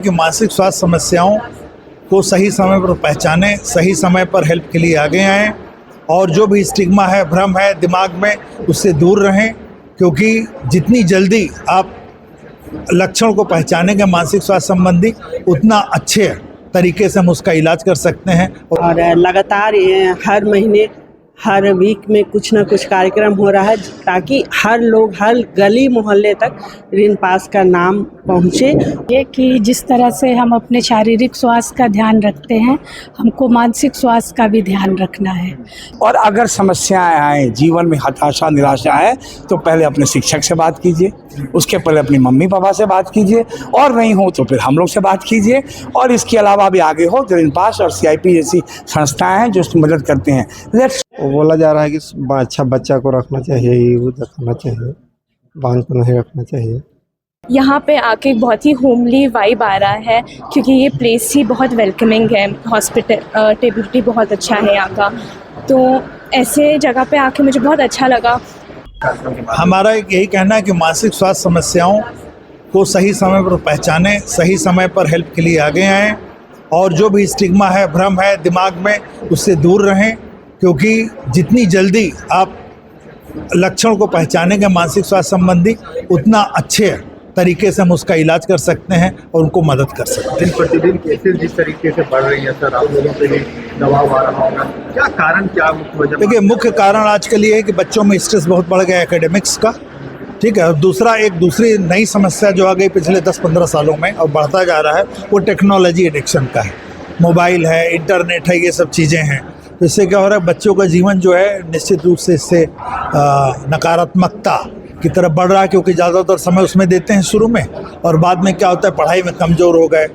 कि मानसिक स्वास्थ्य समस्याओं को सही समय पर पहचानें, सही समय पर हेल्प के लिए आगे आएं और जो भी स्टिग्मा है, भ्रम है दिमाग में, उससे दूर रहें, क्योंकि जितनी जल्दी आप लक्षण को पहचानेंगे मानसिक स्वास्थ्य संबंधी, उतना अच्छे तरीके से हम उसका इलाज कर सकते हैं। और लगातार हर महीने हर वीक में कुछ ना कुछ कार्यक्रम हो रहा है ताकि हर लोग, हर गली मोहल्ले तक रिनपास का नाम पहुँचे। ये कि जिस तरह से हम अपने शारीरिक स्वास्थ्य का ध्यान रखते हैं, हमको मानसिक स्वास्थ्य का भी ध्यान रखना है। और अगर समस्याएं आए, जीवन में हताशा निराशा आए, तो पहले अपने शिक्षक से बात कीजिए, उसके पहले अपनी मम्मी पापा से बात कीजिए, और नहीं हो तो फिर हम लोग से बात कीजिए। और इसके अलावा भी आगे हो तो रिनपास और CIP जैसी संस्थाएं हैं जो उसकी मदद करते हैं। बोला जा रहा है कि अच्छा बच्चा को रखना चाहिए, ये रखना चाहिए, बांध को नहीं रखना चाहिए। यहाँ पे आके बहुत ही होमली वाइब आ रहा है, क्योंकि ये प्लेस ही बहुत वेलकमिंग है, हॉस्पिटलिटी बहुत अच्छा है यहाँ का, तो ऐसे जगह पे आके मुझे बहुत अच्छा लगा। हमारा यही कहना है कि मानसिक स्वास्थ्य समस्याओं को सही समय पर पहचानें, सही समय पर हेल्प के लिए आगे आएं और जो भी स्टिग्मा है, भ्रम है दिमाग में, उससे दूर रहें, क्योंकि जितनी जल्दी आप लक्षण को पहचानेंगे मानसिक स्वास्थ्य संबंधी, उतना अच्छे तरीके से हम उसका इलाज कर सकते हैं और उनको मदद कर सकते हैं। दिन प्रतिदिन केसेस जिस तरीके से बढ़ रही हैं सर, आप लोगों पे भी दबाव आ रहा होगा, क्या कारण, क्या मुख्य वजह? देखिए, मुख्य कारण आजकल ये है कि बच्चों में स्ट्रेस बहुत बढ़ गया एकेडमिक्स का, ठीक है। और दूसरी नई समस्या जो आ गई पिछले 10-15 सालों में और बढ़ता जा रहा है, वो टेक्नोलॉजी एडिक्शन का है। मोबाइल है, इंटरनेट है, ये सब चीज़ें हैं। तो इससे क्या हो रहा है, बच्चों का जीवन जो है निश्चित रूप से इससे नकारात्मकता की तरफ बढ़ रहा है, क्योंकि ज़्यादातर समय उसमें देते हैं शुरू में, और बाद में क्या होता है, पढ़ाई में कमज़ोर हो गए,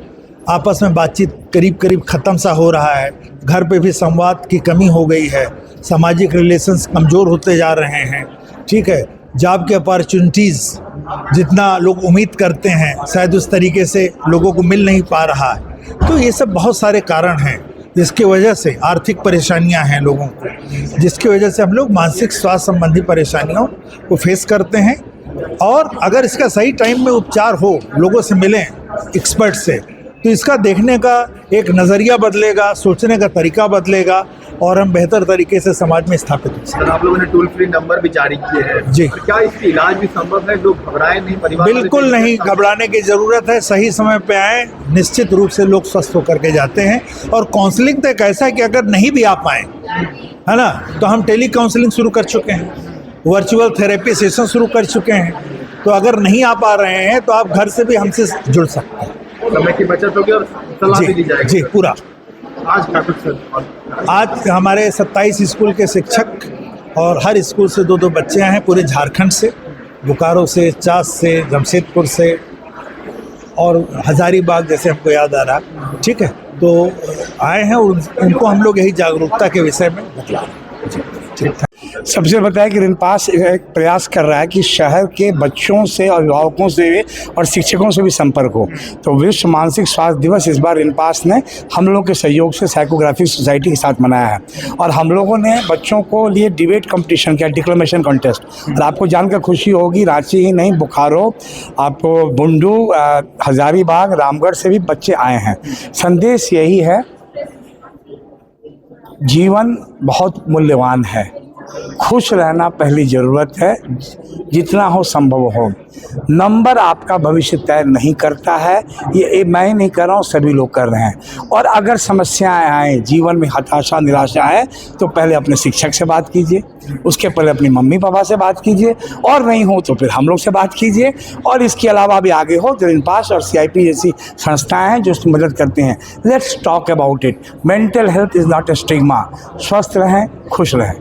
आपस में बातचीत करीब ख़त्म सा हो रहा है, घर पे भी संवाद की कमी हो गई है, सामाजिक रिलेशंस कमज़ोर होते जा रहे हैं, ठीक है। जॉब की अपॉर्चुनिटीज़ जितना लोग उम्मीद करते हैं, शायद उस तरीके से लोगों को मिल नहीं पा रहा है। तो ये सब बहुत सारे कारण हैं जिसकी वजह से आर्थिक परेशानियां हैं लोगों को, जिसकी वजह से हम लोग मानसिक स्वास्थ्य संबंधी परेशानियों को फेस करते हैं। और अगर इसका सही टाइम में उपचार हो, लोगों से मिलें एक्सपर्ट से, तो इसका देखने का एक नज़रिया बदलेगा, सोचने का तरीका बदलेगा और हम बेहतर तरीके से समाज में स्थापित हो सकते हैं। सर, आप लोगों ने टोल फ्री नंबर भी जारी किए हैं जी, तो क्या इसकी इलाज भी संभव है? लोग घबराए नहीं, परिवार? बिल्कुल नहीं घबराने की ज़रूरत है। सही समय पे आए, निश्चित रूप से लोग स्वस्थ होकर के जाते हैं। और काउंसलिंग तो एक ऐसा है कि अगर नहीं भी आ पाए, है ना, तो हम टेली काउंसलिंग शुरू कर चुके हैं, वर्चुअल थेरेपी सेशन शुरू कर चुके हैं। तो अगर नहीं आ पा रहे हैं तो आप घर से भी हमसे जुड़ सकते हैं। समय की बचत होगी और सलाह भी दी जाएगी। जी, पूरा। आज क्या कुछ सर? आज हमारे 27 स्कूल के शिक्षक और हर स्कूल से 2-2 बच्चे आए हैं, पूरे झारखंड से, बोकारो से, चास से, जमशेदपुर से और हजारीबाग जैसे हमको याद आ रहा, ठीक है। तो आए हैं और उनको हम लोग यही जागरूकता के विषय में बतला रहे हैं। ठीक है। सबसे बताया कि रिनपास एक प्रयास कर रहा है कि शहर के बच्चों से, अभिभावकों से और शिक्षकों से भी संपर्क हो। तो विश्व मानसिक स्वास्थ्य दिवस इस बार रिनपास ने हम लोगों के सहयोग से साइकोग्राफिक सोसाइटी के साथ मनाया है। और हम लोगों ने बच्चों को लिए डिबेट कंपटीशन किया, डिक्लेमेशन कॉन्टेस्ट। और आपको जानकर खुशी होगी, रांची ही नहीं, बोकारो, आपको बुंडू, हजारीबाग, रामगढ़ से भी बच्चे आए हैं। संदेश यही है, जीवन बहुत मूल्यवान है, खुश रहना पहली ज़रूरत है, जितना हो संभव हो। नंबर आपका भविष्य तय नहीं करता है, ये मैं नहीं कर रहा हूँ, सभी लोग कर रहे हैं। और अगर समस्याएं आए, जीवन में हताशा निराशा आए, तो पहले अपने शिक्षक से बात कीजिए, उसके पहले अपनी मम्मी पापा से बात कीजिए, और नहीं हो तो फिर हम लोग से बात कीजिए। और इसके अलावा भी आगे हो तो रिनपास और CIP जैसी संस्थाएं हैं जो उसकी मदद करते हैं। Let's talk about it. Mental health is not a stigma. स्वस्थ रहें, खुश रहें।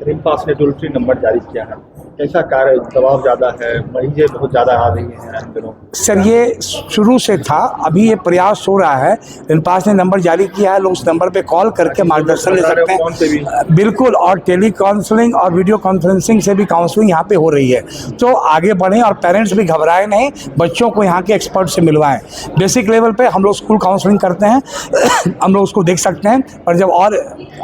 रिनपास ने टोल फ्री नंबर जारी किया है, कैसा कार्य? दबाव ज़्यादा है, मरीजें बहुत ज़्यादा आ रही हैं इन दिनों? सर, ये शुरू से था, अभी ये प्रयास हो रहा है। रिनपास ने नंबर जारी किया है, लोग उस नंबर पे कॉल करके मार्गदर्शन ले सकते हैं। बिल्कुल, और टेली काउंसलिंग और वीडियो कॉन्फ्रेंसिंग से भी काउंसलिंग यहाँ पे हो रही है। तो आगे बढ़ें और पेरेंट्स भी घबराए नहीं, बच्चों को यहाँ के एक्सपर्ट से मिलवाएं। बेसिक लेवल पे हम लोग स्कूल काउंसलिंग करते हैं, हम लोग उसको देख सकते हैं, पर जब और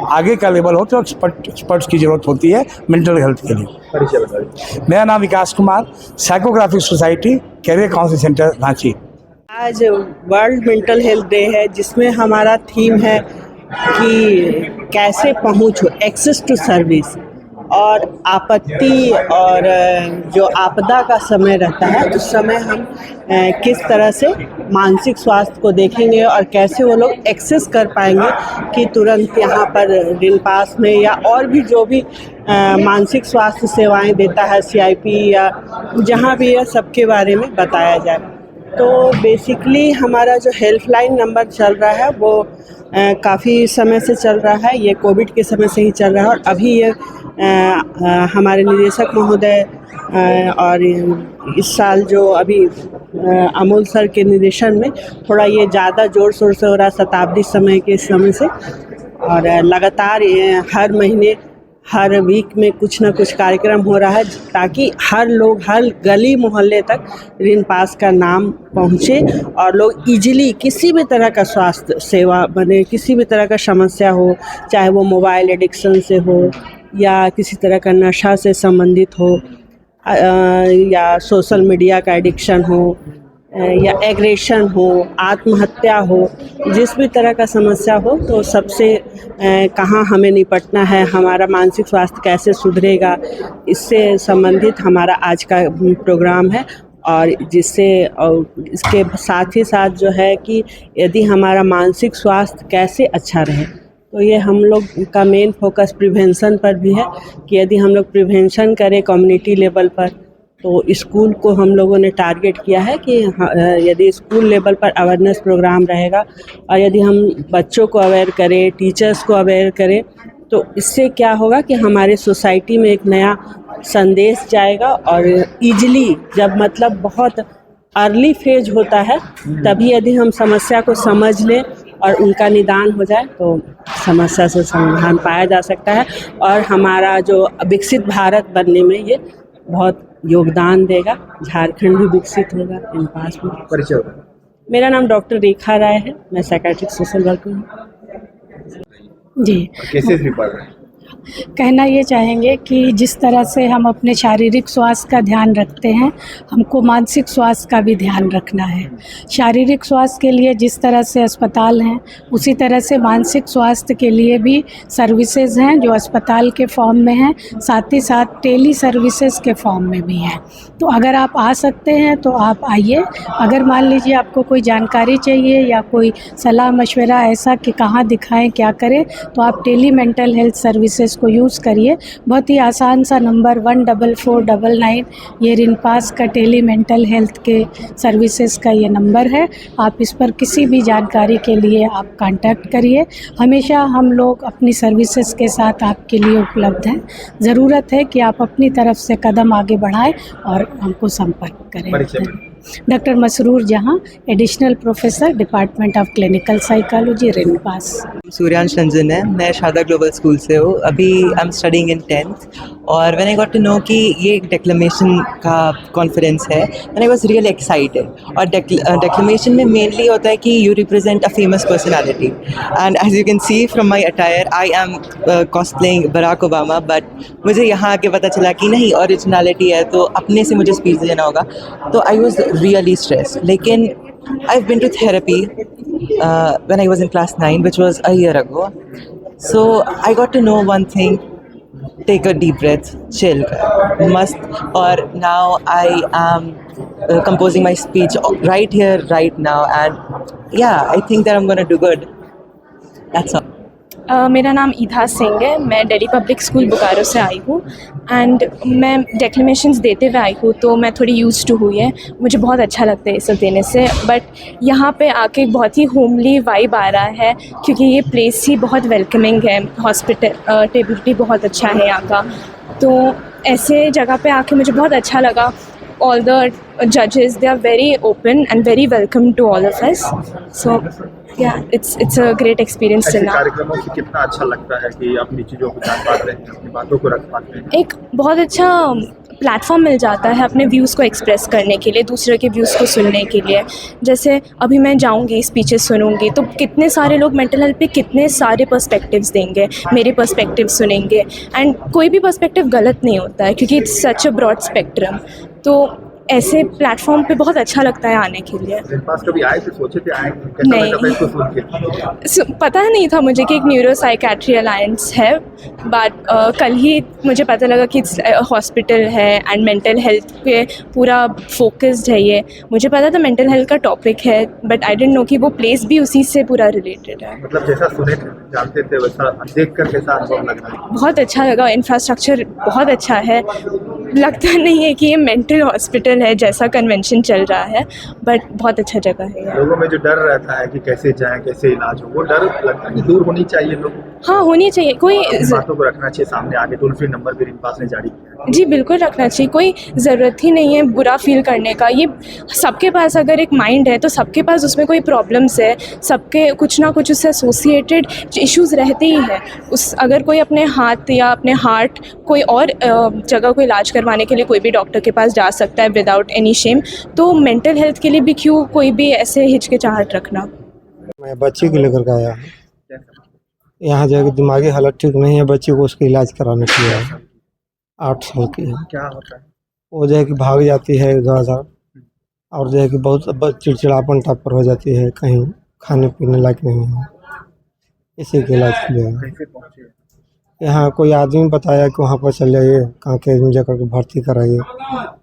आगे का लेवल हो तो एक्सपर्ट्स की ज़रूरत होती है मेंटल हेल्थ के लिए। मेरा नाम Vikas Kumar, psychographic society, career counselling centre, Ranchi. आज वर्ल्ड मेंटल हेल्थ डे है, जिसमें हमारा थीम है कि कैसे पहुँचो, एक्सेस टू सर्विस। और आपत्ति और जो आपदा का समय रहता है, उस समय हम किस तरह से मानसिक स्वास्थ्य को देखेंगे और कैसे वो लोग एक्सेस कर पाएंगे कि तुरंत यहाँ पर ऋण पास में या और भी जो भी मानसिक स्वास्थ्य सेवाएं देता है CIP या जहाँ भी है, सबके बारे में बताया जाए। तो बेसिकली हमारा जो हेल्पलाइन नंबर चल रहा है वो काफ़ी समय से चल रहा है, ये कोविड के समय से ही चल रहा है। और अभी ये हमारे निदेशक महोदय और इस साल जो अभी अमोल सर के निर्देशन में थोड़ा ये ज़्यादा ज़ोर शोर से हो रहा है, शताब्दी समय के समय से। और लगातार हर महीने हर वीक में कुछ ना कुछ कार्यक्रम हो रहा है, ताकि हर लोग हर गली मोहल्ले तक ऋण पास का नाम पहुँचे और लोग इजीली किसी भी तरह का स्वास्थ्य सेवा बने, किसी भी तरह का समस्या हो, चाहे वो मोबाइल एडिक्शन से हो या किसी तरह का नशा से संबंधित हो या सोशल मीडिया का एडिक्शन हो या एग्रेशन हो, आत्महत्या हो, जिस भी तरह का समस्या हो, तो सबसे कहाँ हमें निपटना है, हमारा मानसिक स्वास्थ्य कैसे सुधरेगा, इससे संबंधित हमारा आज का प्रोग्राम है। और जिससे इसके साथ ही साथ जो है कि यदि हमारा मानसिक स्वास्थ्य कैसे अच्छा रहे, तो ये हम लोग का मेन फोकस प्रिवेंशन पर भी है कि यदि हम लोग प्रिवेंशन करें कम्युनिटी लेवल पर, तो स्कूल को हम लोगों ने टारगेट किया है कि यदि स्कूल लेवल पर अवेयरनेस प्रोग्राम रहेगा और यदि हम बच्चों को अवेयर करें, टीचर्स को अवेयर करें, तो इससे क्या होगा कि हमारे सोसाइटी में एक नया संदेश जाएगा। और ईजिली जब मतलब बहुत अर्ली फेज होता है, तभी यदि हम समस्या को समझ लें और उनका निदान हो जाए, तो समस्या से समाधान पाया जा सकता है और हमारा जो विकसित भारत बनने में ये बहुत योगदान देगा। झारखंड भी विकसित होगा इन पास में। परिचय होगा। मेरा नाम डॉक्टर रेखा राय है, मैं साइकेट्रिक सोशल वर्कर हूँ। जी, केसेस भी पढ़ रहे हैं। कहना ये चाहेंगे कि जिस तरह से हम अपने शारीरिक स्वास्थ्य का ध्यान रखते हैं, हमको मानसिक स्वास्थ्य का भी ध्यान रखना है। शारीरिक स्वास्थ्य के लिए जिस तरह से अस्पताल हैं, उसी तरह से मानसिक स्वास्थ्य के लिए भी सर्विसेज हैं जो अस्पताल के फॉर्म में हैं, साथ ही साथ टेली सर्विसेज के फॉर्म में भी हैं। तो अगर आप आ सकते हैं तो आप आइए। अगर मान लीजिए आपको कोई जानकारी चाहिए या कोई सलाह मशवरा ऐसा कि कहाँ दिखाएं, क्या करें, तो आप टेली मेंटल हेल्थ सर्विसेज को यूज़ करिए। बहुत ही आसान सा नंबर 14499, ये ऋण पास का टेली मेंटल हेल्थ के सर्विसेज का ये नंबर है। आप इस पर किसी भी जानकारी के लिए आप कांटेक्ट करिए। हमेशा हम लोग अपनी सर्विसेज के साथ आपके लिए उपलब्ध हैं। ज़रूरत है कि आप अपनी तरफ से कदम आगे बढ़ाएं और हमको संपर्क करें। डॉक्टर मसरूर जहां, additional professor, department of clinical psychology, ऋण पास। सूर्यांश रंजन है, मैं शारदा ग्लोबल स्कूल से हूँ। अभी I am studying in 10th और when I got to know कि ये एक डेक्लेमेशन का कॉन्फ्रेंस है, when I was really excited. और डेक्लेमेशन में मेनली होता है कि you represent a famous personality and as you can see from my attire I am cosplaying Barack Obama. But मुझे यहाँ आके पता चला कि नहीं, ओरिजिनलिटी है तो अपने से मुझे स्पीच देना होगा, तो आई वॉज really stressed. लेकिन I've been to therapy when I was in class 9, which was a year ago. So I got to know one thing: take a deep breath, chill, must. Or now I am composing my speech right here, right now, and yeah, I think that I'm gonna do good. That's all. मेरा नाम ईधा सिंह है, मैं Delhi public school Bokaro से आई हूँ and मैं डेक्लेमेशंस देते हुए आई हूँ, तो मैं थोड़ी यूज़ टू हुई है, मुझे बहुत अच्छा लगता है ये सब देने से। बट यहाँ पे आके बहुत ही होमली वाइब आ रहा है, क्योंकि ये प्लेस ही बहुत वेलकमिंग है, हॉस्पिटलिटी बहुत अच्छा है यहाँ का। तो ऐसे जगह पे आके मुझे बहुत अच्छा लगा। All the judges, they are very open and very welcome to all of us. So yeah, it's a great experience till now. ऐसे कार्यक्रमों से कितना अच्छा लगता है कि अपनी चीज़ों को जान पाते हैं, अपनी बातों को रख पाते हैं। एक बहुत अच्छा प्लेटफॉर्म मिल जाता है अपने व्यूज़ को एक्सप्रेस करने के लिए, दूसरे के व्यूज़ को सुनने के लिए। जैसे अभी मैं जाऊंगी, स्पीचेस सुनूंगी, तो कितने सारे लोग मेंटल हेल्थ पे कितने सारे पर्सपेक्टिव्स देंगे, मेरे पर्सपेक्टिव सुनेंगे। एंड कोई भी पर्सपेक्टिव गलत नहीं होता है, क्योंकि it's such a broad spectrum. तो ऐसे प्लेटफॉर्म पे बहुत अच्छा लगता है आने के लिए। मेरे पास कभी आए थे, सोचे थे आए, कैसा नहीं। लगा था इसको सुन के? पता नहीं था मुझे कि एक न्यूरो साइकेट्री अलायंस है, बट कल ही मुझे पता लगा कि हॉस्पिटल है एंड मेंटल हेल्थ पे पूरा फोकस्ड है ये। मुझे पता था मेंटल हेल्थ का टॉपिक है, बट आई डिडंट नो कि वो प्लेस भी उसी से पूरा रिलेटेड है। मतलब जैसा सुने थे, जानते थे, वैसा देख कर कैसा अनुभव लग रहा है? बहुत अच्छा लगा, इंफ्रास्ट्रक्चर बहुत अच्छा है। लगता नहीं है कि ये मेंटल हॉस्पिटल है जैसा कन्वेंशन चल रहा है, बट बहुत अच्छा जगह है ये। लोगों में जो डर रहता है कि कैसे जाएं, कैसे इलाज हो, वो डर लगता है कि दूर होनी चाहिए लोगों को। हाँ, होनी चाहिए। कोई इन बातों को रखना चाहिए सामने आगे। टोल फ्री नंबर भी रिम्पास ने जारी किया है। जी बिल्कुल रखना चाहिए, कोई ज़रूरत ही नहीं है बुरा फील करने का। ये सबके पास अगर एक माइंड है तो सबके पास उसमें कोई प्रॉब्लम्स है, सबके कुछ ना कुछ उससे एसोसिएटेड इश्यूज़ रहते ही हैं। उस अगर कोई अपने हाथ या अपने हार्ट कोई और जगह को इलाज करवाने के लिए कोई भी डॉक्टर के पास जा सकता है विदाउट एनी शेम, तो मेंटल हेल्थ के लिए भी क्यों कोई भी ऐसे हिचकिचाहट रखना। मैं बच्चे को लेकर के आया हूँ। यहाँ जाके दिमागी हालत ठीक नहीं है, बच्चे को उसका इलाज कराने के लिए आया। 8 साल की है। क्या होता है? वो जो है कि भाग जाती है इधर उधर, और जो है कि बहुत चिड़चिड़ापन टाइप पर हो जाती है, कहीं खाने पीने लायक नहीं है। इसी के इलाज के लिए आया। कैसे पहुँचे? यहाँ कोई आदमी बताया कि वहाँ पर चल जाइए, कहाँ के जाकर के भर्ती कराइए,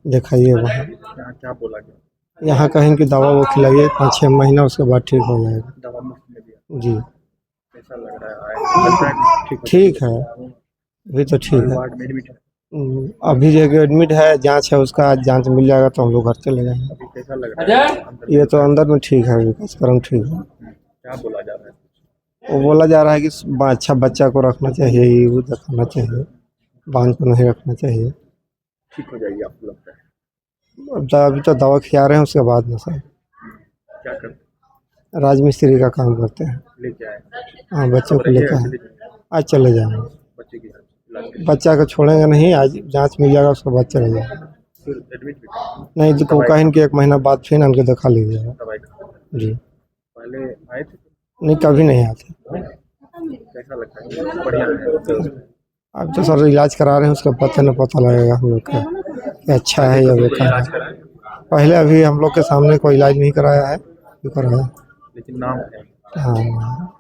दिखाइए वहाँ। यहाँ क्या बोला गया? यहाँ कहें कि दवा वो खिलाइए 5-6 महीना, उसके बाद ठीक हो जाएगा। दवा मुफ्त में दिया? जी कैसा लग रहा है? लगता है ठीक हो ठीक है, अभी तो ठीक है। वार्ड में एडमिट है? अभी जो है कि एडमिट है, जांच है उसका, आज जांच मिल जाएगा तो हम लोग घर चले जाएंगे। अभी कैसा लग रहा है अंदर? ये तो अंदर में ठीक है, विकास क्रम ठीक है। क्या बोला जा रहा है? वो बोला जा रहा है कि अच्छा बच्चा को रखना चाहिए, ये वो रखना चाहिए, बांध को नहीं रखना चाहिए। ठीक हो जाएगी आपको लगता है? अभी तो दवा खिला रहे हैं, उसके बाद में सर क्या करते? राजमिस्त्री का काम करते हैं। लेके आए? हाँ, बच्चों को लेकर चले जाएंगे? आज चले जाएंगे। बच्चे की इलाज के लिए? बच्चा को छोड़ेंगे नहीं, आज जांच मिल जाएगा, उसके बाद चले जाएंगे। फिर एडमिट भी करें? नहीं तो कहें कि 1 महीना बाद फिर उनके दिखा लीजिएगा। दवाई का? जी पहले आए थे? नहीं, कभी नहीं आते। कैसा लगता है? बढ़िया है? अब तो सर इलाज करा रहे हैं, उसका पता लगेगा हम लोग का कि अच्छा है या बेकार है। इलाज कराए पहले अभी हम लोग के सामने कोई इलाज नहीं कराया है, क्यों कराया? लेकिन नाम है। हाँ।